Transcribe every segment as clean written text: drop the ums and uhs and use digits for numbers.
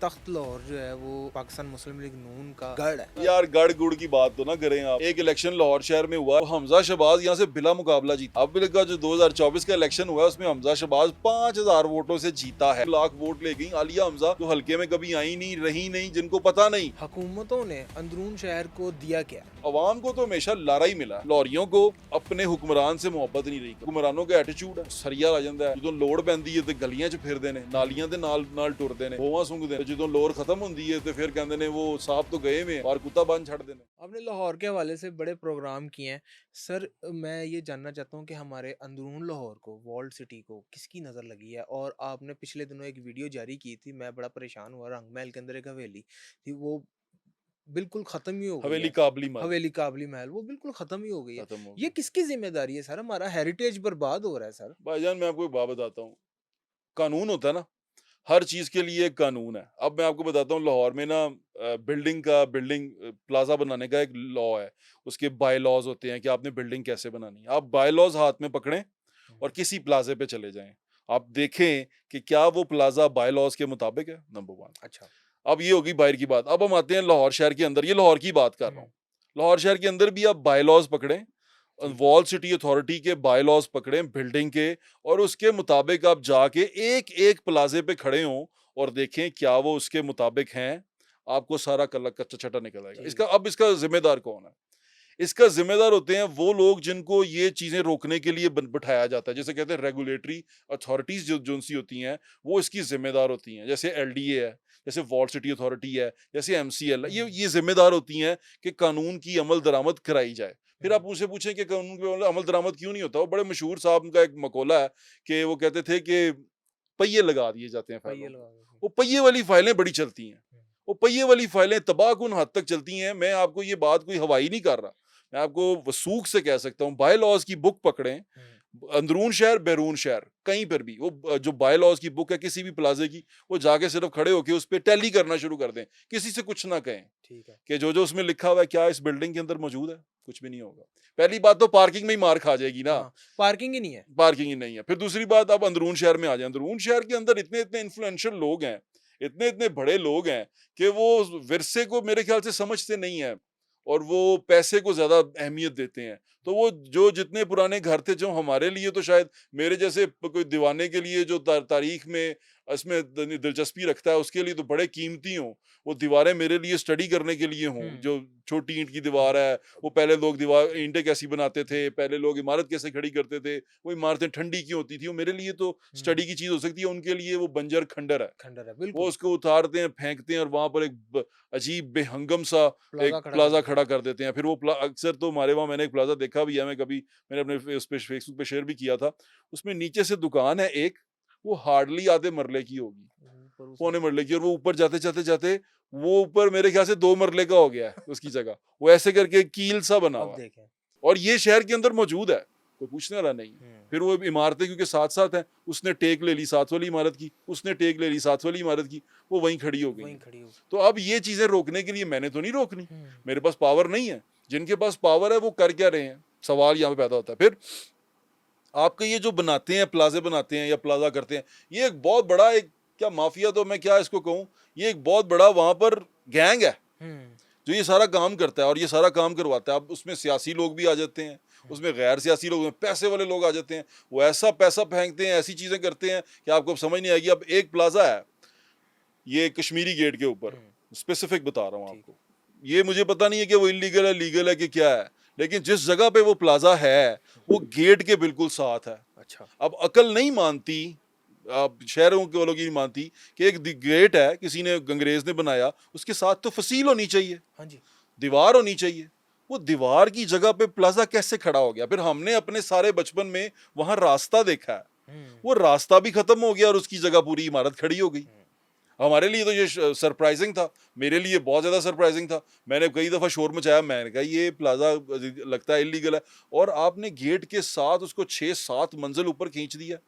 तख्त लाहौर जो है वो पाकिस्तान मुस्लिम लीग नून का गढ़ है। यार गढ़ गुड़ की बात तो ना करें आप। एक इलेक्शन लाहौर शहर में हुआ, हमजा शहबाज यहाँ से बिला मुकाबला जीता। अब का जो 2024 का इलेक्शन हुआ उसमें हमजा शहबाज 5000 वोटों से जीता है। लाख वोट ले गई आलिया हमजा, जो हल्के में कभी आई नहीं, रही नहीं, जिनको पता नहीं। हुकूमतों ने अंदरून शहर को दिया क्या? अवाम को तो हमेशा लारा ही मिला। लाहौरियों को अपने हुक्मरान से मोहब्बत नहीं रही। हुक्मरानों का एटीट्यूड है, सरिया आ जाता है। जो लोड़ पैंदी है तो गलियां च फिरदे ने, नालियां दे नाल टुरदे ने, होवां सुंघदे ने। जो लोड़ खत्म होंदी है तो फिर कहंदे ने वो साहब तो गए में और कुत्ता बन छड़ देने। आपने लाहौर के हवाले से बड़े प्रोग्राम किए हैं सर। मैं ये जानना चाहता हूँ कि हमारे अंदरून लाहौर को, वॉल्ड सिटी को किसकी नज़र लगी है? और आपने पिछले दिनों एक वीडियो जारी की थी, मैं बड़ा परेशान हुआ। रंग महल के अंदर एक हवेली थी, वो बिल्कुल खत्म ही हो गई हवेली है। काबली माल हवेली काबली महल वो बिल्कुल खत्म ही हो गई है। खत्म हो ये गया। किसकी जिम्मेदारी है सर? हमारा हेरिटेज बर्बाद हो रहा है सर। भाईजान मैं आपको एक बात बताता हूँ। कानून होता है ना, हर चीज के लिए एक कानून है। अब मैं आपको बताता हूँ, लाहौर में ना बिल्डिंग प्लाजा बनाने का एक लॉ है। उसके बाय लॉज होते हैं कि आपने बिल्डिंग कैसे बनानी है। आप बाय लॉज हाथ में पकड़ें और किसी प्लाजे पे चले जाएं, आप देखें कि क्या वो प्लाजा बाय लॉज के मुताबिक है। Number one. अच्छा। अब ये होगी बाहर की बात। अब हम आते हैं लाहौर शहर के अंदर। ये लाहौर की बात कर रहा हूँ। लाहौर शहर के अंदर भी आप बाय लॉज पकड़ें, ठीक है। वॉल सिटी अथॉरिटी के बाय लॉज पकड़ें बिल्डिंग के, और उसके मुताबिक आप जाके एक एक प्लाजे पे खड़े हों और देखें क्या वो उसके मुताबिक हैं। आपको सारा कच्चा छटा निकल आएगा। ठीक इसका है। अब इसका जिम्मेदार कौन है? इसका जिम्मेदार होते हैं वो लोग जिनको ये चीजें रोकने के लिए बिठाया जाता है। जैसे कहते हैं रेगुलेटरी अथॉरिटीज जो सी होती हैं, वो इसकी जिम्मेदार होती हैं। जैसे एलडीए है, जैसे वॉल सिटी अथॉरिटी है, जैसे एमसीएल है। ये जिम्मेदार होती हैं कि कानून की अमल दरामद कराई जाए। फिर आप उनसे पूछें कि कानून की अमल दरामद क्यों नहीं होता। वो बड़े मशहूर साहब का एक मकोला है कि वो कहते थे कि पहिए लगा दिए जाते हैं पहिए फाइलों लगा को। दो। वो पहिए वाली फाइलें बड़ी चलती हैं। वो पहिए वाली फाइलें तबाहकुन हद तक चलती हैं। मैं आपको ये बात कोई हवाई नहीं कर रहा, मैं आपको वसूख से कह सकता हूँ। बाय लॉज की बुक पकड़ें, अंदरून शहर बैरून शहर कहीं पर भी वो जो बाय लॉज की बुक है किसी भी प्लाजे की, वो जाके सिर्फ खड़े होके उस पर टैली करना शुरू कर दें। किसी से कुछ ना कहें ठीक है। कि जो जो उसमें लिखा हुआ है क्या इस बिल्डिंग के अंदर मौजूद है। कुछ भी नहीं होगा। पहली बात तो पार्किंग में ही मार खा जाएगी ना, हाँ, पार्किंग ही नहीं है। पार्किंग ही नहीं है। फिर दूसरी बात, अब अंदरून शहर में आ जाए। अंदरून शहर के अंदर इतने इतने इन्फ्लुएंशियल लोग हैं, इतने इतने बड़े लोग हैं कि वो विरसे को मेरे ख्याल से समझते नहीं है और वो पैसे को ज्यादा अहमियत देते हैं। तो वो जो जितने पुराने घर थे, जो हमारे लिए तो शायद मेरे जैसे कोई दीवाने के लिए जो तारीख में इसमें दिलचस्पी रखता है, उसके लिए तो बड़े कीमती हों। वो दीवारें मेरे लिए स्टडी करने के लिए हों। जो छोटी ईंट की दीवार है, वो पहले लोग दीवार ईंटें कैसी बनाते थे, पहले लोग इमारत कैसे खड़ी करते थे, वो इमारतें ठंडी क्यों होती थी। वो मेरे लिए तो स्टडी की चीज हो सकती है, उनके लिए वो बंजर खंडर है। खंडर है वो बिल्कुल। उसको उतारते हैं, फेंकते हैं और वहां पर एक अजीब बेहंगम सा प्लाजा एक खड़ा कर प्लाजा देते खड़ा हैं। कर देते हैं। फिर वो अक्सर तो हमारे वहां मैंने एक प्लाजा देखा भी है। मैं कभी मैंने अपने उस पे फेसबुक पे शेयर भी किया था। उसमें नीचे से दुकान है एक, वो हार्डली आधे मरले की होगी, ऊपर उसे पौने मरले की, और वो ऊपर जाते जाते जाते वो ऊपर मेरे ख्याल से 2 मरले का हो गया है उसकी जगह। वो ऐसे करके कील सा बना अब हुआ है देखें। और ये शहर के अंदर मौजूद है, कोई पूछने वाला नहीं है। फिर वो इमारतें क्योंकि साथ साथ हैं, उसने टेक ले ली साथ वाली इमारत की, उसने टेक ले ली साथ वाली इमारत की, वो वहीं खड़ी हो गई वहीं हैं। खड़ी हो। तो अब ये चीजें रोकने के लिए मैंने तो नहीं रोकनी, मेरे पास पावर नहीं है। जिनके पास पावर है वो कर क्या रहे हैं, सवाल यहाँ पे पैदा होता है। फिर आपके ये जो बनाते हैं, प्लाजे बनाते हैं या प्लाजा करते हैं, ये एक बहुत बड़ा एक क्या माफिया, तो मैं क्या इसको कहूँ, ये एक बहुत बड़ा वहां पर गैंग है जो ये सारा काम करता है और ये सारा काम करवाता है। अब उसमें सियासी लोग भी आ जाते हैं, उसमें गैर सियासी लोग, पैसे वाले लोग आ जाते हैं। वो ऐसा पैसा फेंकते हैं, ऐसी चीजें करते हैं कि आपको समझ नहीं आएगी। अब एक प्लाजा है, ये कश्मीरी गेट के ऊपर, स्पेसिफिक बता रहा हूँ ठीक। आपको। ये मुझे पता नहीं है कि वो इलीगल है, लीगल है कि क्या है, लेकिन जिस जगह पे वो प्लाजा है वो गेट के बिल्कुल साथ है। अच्छा। अब अकल नहीं मानती, अब शहरों के लोग नहीं मानती कि एक गेट है, किसी ने अंग्रेज ने बनाया, उसके साथ तो फसील होनी चाहिए, हाँ जी। दीवार होनी चाहिए। वो दीवार की जगह पे प्लाजा कैसे खड़ा हो गया? फिर हमने अपने सारे बचपन में वहां रास्ता देखा है, वो रास्ता भी खत्म हो गया और उसकी जगह पूरी इमारत खड़ी हो गई। हमारे लिए तो ये सरप्राइजिंग था, मेरे लिए बहुत ज्यादा सरप्राइजिंग था। मैंने कई दफा शोर मचाया, मैंने कहा ये प्लाजा लगता है इलीगल है, और आपने गेट के साथ उसको 6-7 मंजिल ऊपर खींच दिया।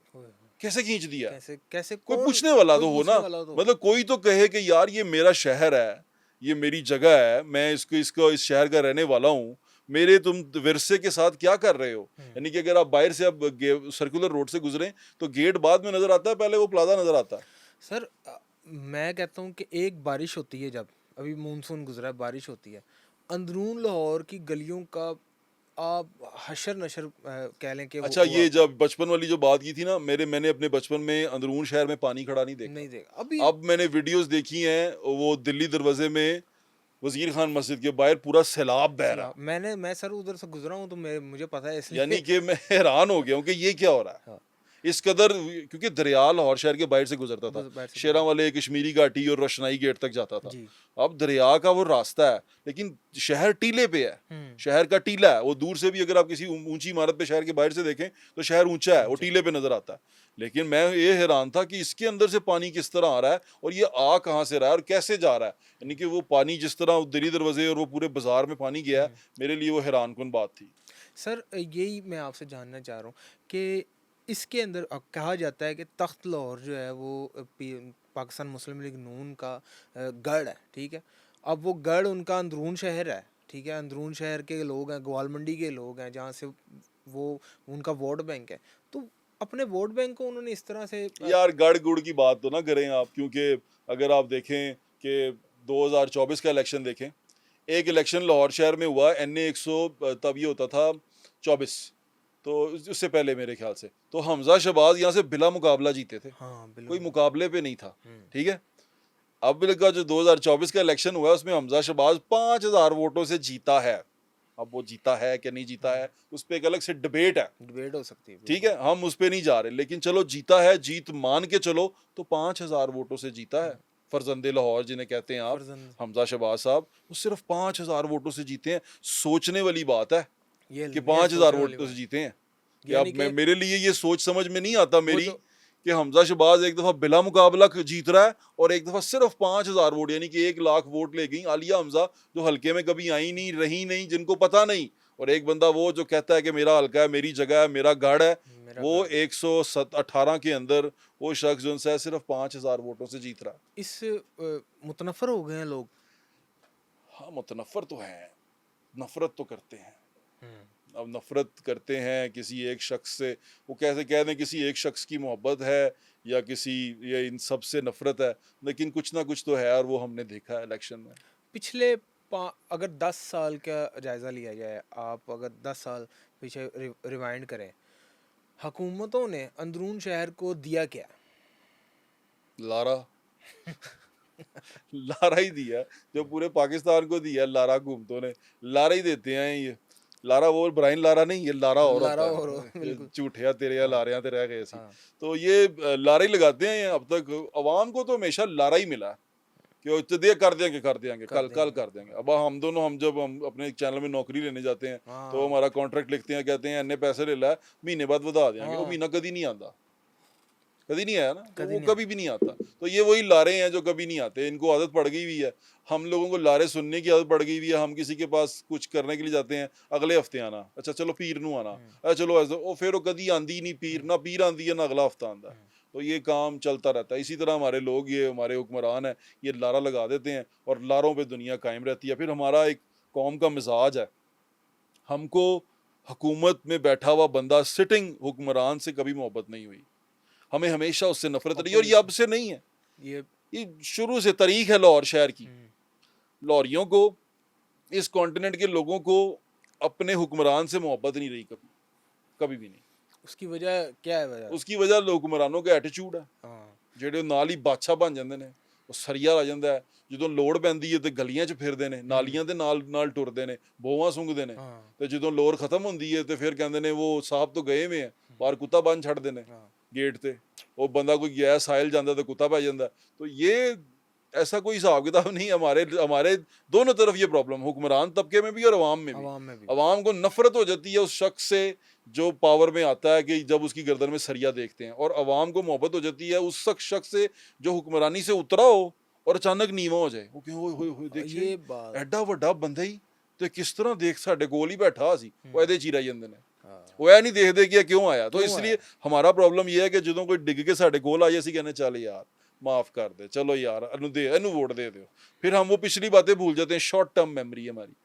कैसे खींच दिया? कैसे कैसे कोई कौन? पूछने वाला कोई तो हो पूछने ना, वाला तो। मतलब कोई तो कहे कि यार ये मेरा शहर है, ये मेरी जगह है, मैं इसको इस शहर का रहने वाला हूँ, मेरे तुम विरसे के साथ क्या कर रहे हो? यानी कि अगर आप बाहर से अब सर्कुलर रोड से गुजरे तो गेट बाद में नजर आता है, पहले वो प्लाजा नजर आता है। सर मैं कहता हूँ कि एक बारिश होती है जब, अभी मानसून गुजरा है, बारिश होती है, अंदरून लाहौर की गलियों का आप हशर नशर कह लें कि अच्छा, वो ये आता है। जब बचपन वाली जो बात की थी ना, मैंने अपने बचपन में अंदरून शहर में पानी खड़ा नहीं देखा। नहीं देखा अभी। अब मैंने वीडियोस देखी हैं, वो दिल्ली दरवाजे में वजीर खान मस्जिद के बाहर पूरा सैलाब बह रहा है। सलाह मैं सर उधर से गुजरा हूँ तो मुझे पता है यानी इसलिए। कि मैं हैरान हो गया हूँ कि ये क्या हो रहा है। हाँ, इस कदर, क्योंकि दरिया लाहौर शहर के बाहर से गुजरता था, बाहर से शेरा गुजरा। वाले कश्मीरी घाटी और रोशनाई गेट तक जाता था। जी। अब दरिया का वो रास्ता है, लेकिन शहर टीले पे है। हम्म। शहर का टीला है, वो दूर से भी अगर आप किसी ऊंची इमारत पे शहर के बाहर से देखें तो शहर ऊंचा है, वो ऊंचा। टीले पे नजर आता है। लेकिन मैं ये हैरान था कि इसके अंदर से पानी किस तरह आ रहा है और ये आ कहाँ से रहा है और कैसे जा रहा है। यानी कि वो पानी जिस तरह दिल्ली दरवाजे और वो पूरे बाजार में पानी गया है, मेरे लिए वो हैरान कुन बात थी। सर यही मैं आपसे जानना चाह रहा हूँ कि इसके अंदर अब कहा जाता है कि तख्त लाहौर जो है वो पाकिस्तान मुस्लिम लीग नून का गढ़ है, ठीक है। अब वो गढ़ उनका अंदरून शहर है, ठीक है, अंदरून शहर के लोग हैं, ग्वालमंडी के लोग हैं, जहाँ से वो उनका वोट बैंक है। तो अपने वोट बैंक को उन्होंने इस तरह से यार गड़ गुड़ की बात तो ना करें आप, क्योंकि अगर आप देखें कि 2024 का इलेक्शन देखें, एक इलेक्शन लाहौर शहर में हुआ NA 100, तब ये होता था 24, तो उससे पहले मेरे ख्याल से तो हमजा शहबाज यहाँ से बिला मुकाबला जीते थे, हाँ कोई बिल्कुल। मुकाबले पे नहीं था। ठीक है, अब का जो 2024 का इलेक्शन हुआ है उसमें हमजा शहबाज 5,000 वोटों से जीता है। अब वो जीता है कि नहीं जीता है उस पर एक अलग से डिबेट है, डिबेट हो सकती है ठीक बिल्कुल। है, हम उस पर नहीं जा रहे, लेकिन चलो जीता है, जीत मान के चलो, तो 5,000 वोटों से जीता है। फरजंदे लाहौर जिन्हें कहते हैं आप, फर्जंद हमजा शहबाज साहब, वो सिर्फ 5,000 वोटों से जीते हैं। सोचने वाली बात है कि ये 5,000 सोचने वाली वोटों से बात जीते हैं। कि यानी अब कि मेरे लिए ये सोच समझ में नहीं आता वो मेरी, जो कि हमजा शहबाज एक दफा बिला मुकाबला जीत रहा है और एक दफा सिर्फ 5,000 वोट, यानी कि 1 लाख वोट ले गई आलिया हमजा, जो हल्के में कभी आई नहीं, रही नहीं, जिनको पता नहीं। और एक बंदा वो जो कहता है कि मेरा हल्का है, मेरी जगह है, मेरा गढ़ है, मेरा वो गढ़ है। 118 के अंदर वो शख्स जो है सिर्फ 5,000 वोटों से जीत रहा है। इस मुतनफ़र हो गए हैं लोग। हाँ, मुतनफ़र तो है, नफरत तो करते हैं। हम्म। अब नफरत करते हैं किसी एक शख्स से, वो कैसे कह दें किसी एक शख्स की मोहब्बत है या किसी, ये इन सब से नफरत है, लेकिन कुछ ना कुछ तो है, और वो हमने देखा है इलेक्शन में। पिछले अगर 10 साल का जायज़ा लिया जाए, आप अगर 10 साल पीछे रिवाइंड करें, हुकूमतों ने अंदरून शहर को दिया क्या? लारा लारा ही दिया, जो पूरे पाकिस्तान को दिया लारा हुकूमतों ने, लारा ही देते हैं ये। लारा वो ब्राइन लारा नहीं, ये लारा और लारा होता और है, ये बिल्कुल। झूठिया तेरे या हाँ लारियां तेरे गए सी। हाँ। तो ये लारा ही लगाते हैं ये अब तक। अवाम को तो हमेशा लारा ही मिला कि वो तो दे कर देंगे, कर देंगे, कर कल कल देंगे। कर देंगे। अब हम दोनों, हम जब हम अपने चैनल में नौकरी लेने जाते हैं तो हाँ हमारा कॉन्ट्रैक्ट लिखते हैं, कहते हैं इतने पैसे ले ला, महीने बाद बता देंगे। वो हाँ। महीना कभी नहीं आता, कभी नहीं आया ना, तो कभी वो नहीं कभी भी नहीं आता। तो ये वही लारे हैं जो कभी नहीं आते, इनको आदत पड़ गई हुई है। हम लोगों को लारे सुनने की आदत पड़ गई हुई है। हम किसी के पास कुछ करने के लिए जाते हैं, अगले हफ्ते आना, अच्छा चलो पीर नू आना, अच्छा चलो ऐसे, वो फिर वो कभी आंदी ही नहीं, पीर ना पीर आंदी है ना अगला हफ्ता आंदा है। तो ये काम चलता रहता है। इसी तरह हमारे लोग, ये हमारे हुक्मरान है, ये लारा लगा देते हैं और लारों पे दुनिया कायम रहती है। फिर हमारा एक कौम का मिजाज है, हमको हुकूमत में बैठा हुआ बंदा, सिटिंग हुक्मरान से कभी मोहब्बत नहीं हुई, हमें हमेशा उससे नफरत रही। और ये अब अपोजिशन। से नहीं है, ये ये शुरू से तारीख है लाहौर शहर की। हम्म, लाहौरियों को, इस कॉन्टिनेंट के लोगों को अपने हुक्मरान से मोहब्बत नहीं रही कभी, कभी भी नहीं। उसकी वजह क्या है वजह? उसकी वजह हुक्मरानों का एटीट्यूड है, हाँ ਜਿਹੜੇ ਨਾਲ ਹੀ ਬਾਦਸ਼ਾਹ ਬਣ ਜਾਂਦੇ ਨੇ। ਉਹ ਸਰੀਆ ਆ ਜਾਂਦਾ ਹੈ, ਜਦੋਂ ਲੋੜ ਪੈਂਦੀ ਹੈ ਤੇ ਗਲੀਆਂ 'ਚ ਫਿਰਦੇ ਨੇ, ਨਾਲੀਆਂ ਦੇ ਨਾਲ ਨਾਲ ਟੁਰਦੇ ਨੇ, ਬੋਹਾਂ ਸੁੰਘਦੇ ਨੇ, हाँ ਤੇ ਜਦੋਂ ਲੋੜ ਖਤਮ ਹੁੰਦੀ ਹੈ ਤੇ ਫਿਰ ਕਹਿੰਦੇ ਨੇ ਉਹ ਸਾਹਿਬ ਤੋਂ ਗਏ ਵੇ ਆ, ਬਾਹਰ ਕੁੱਤਾ ਬੰਨ ਛੱਡਦੇ ਨੇ हाँ। गेट पे। वो बंदा कोई गया साहिल जाता तो कुत्ता पै जाता। तो ये ऐसा कोई हिसाब किताब नहीं। हमारे हमारे दोनों तरफ ये प्रॉब्लम, हुक्मरान तबके में भी और अवाम में भी। अवाम में भी। अवाम को नफरत हो जाती है उस शख्स से जो पावर में आता है, कि जब उसकी गर्दन में सरिया देखते हैं, और अवाम को मोहब्बत हो जाती है उस शख्स से जो हुक्मरानी से उतरा हो और अचानक नीवा हो जाए। वो क्यों हो देखिए ये बात एडा वड्डा बंदा ही तो किस तरह देख साडे कोल ही बैठा सी, वो ਇਹਦੇ ਚੀਰਾ ਜਾਂਦੇ ਨੇ। हाँ वो ऐ नहीं देखते कि क्यों आया। तो क्यों इसलिए आया? हमारा प्रॉब्लम ये है कि ਜਦੋਂ कोई डिग के साडे कोल आ जाए, ਅਸੀਂ कहने चल यार माफ कर दे, चलो यार इनू वोट दे दो, फिर हम वो पिछली बातें भूल जाते हैं। शॉर्ट टर्म मेमोरी है हमारी।